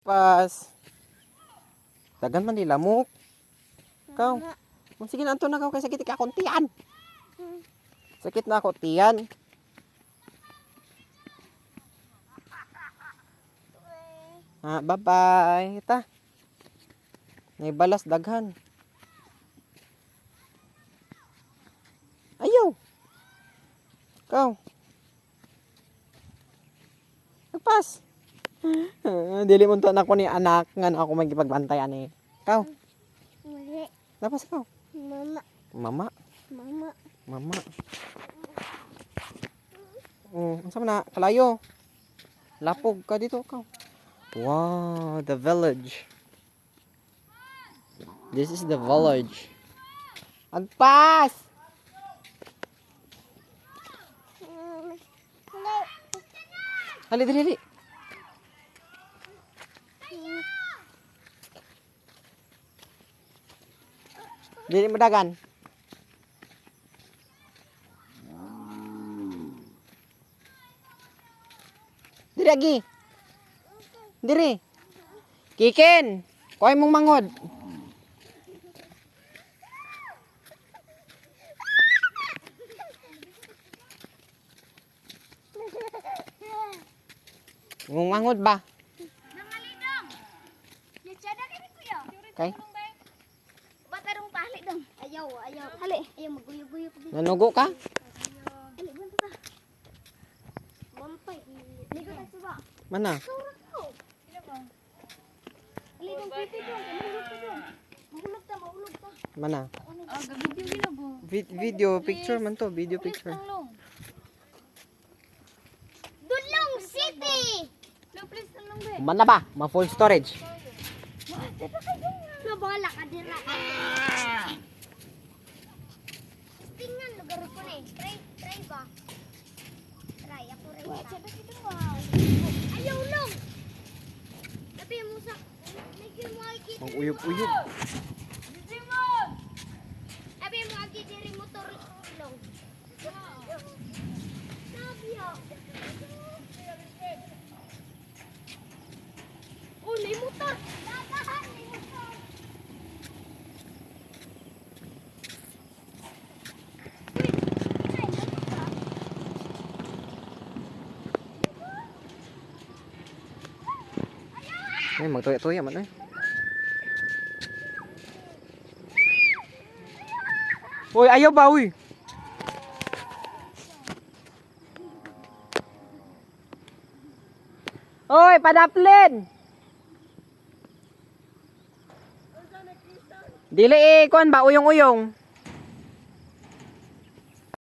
Pas. Dagan man nila mo. Ikaw. Sige na, anto na kay sakit ka akong tiyan. Sakit na ako tiyan. Bye-bye. Ta. May balas daghan. Ayaw. Ikaw. Nagpas. Dili mo to anak ko ni anak. Nga ako magipagbantayan eh. Ikaw. Napas ikaw. Mama. Mama. Mama. Mama. Unsa man na kalayo? Lapog ka dito ikaw. Wow, the village. This is the village. Agpas. Dali, dali, dali. Dili mo dagan. Diri lagi. Diri. Kikin. Kuhay mong mangod. Mong mangod ba? Nangalidong. Ya tiada kini kuya. Kay. Batarong pahali dong. Ayaw, ayaw. Hali, ayaw maguyo-guyo ko. Nanugo ka? Hali, bunta ta. Mampay. Ligo ta suba. Mana? Surah ko. Hali dong pipi dong. Mahulog ka dong. Mahulog ta, mahulog ta. Mana? Gagawin ginago. Video picture man to, video picture. Dulong City. No, please tulong be. Mana ba? Ma full storage. Nabala ka dira. Tingnan lugar ko na eh. Try ba? Try ako rin. Ayaw long. Tapi mo sa medyo mo ay Mang uyog-uyog. Abi mo agi diri motor long. Nabia. Oh, may motor. Dadahan may motor. Ay, magtuya-tuya man eh. Uy, ayaw ba, uy? Uy, padaplin! Dili kuan ba, uyong-uyong?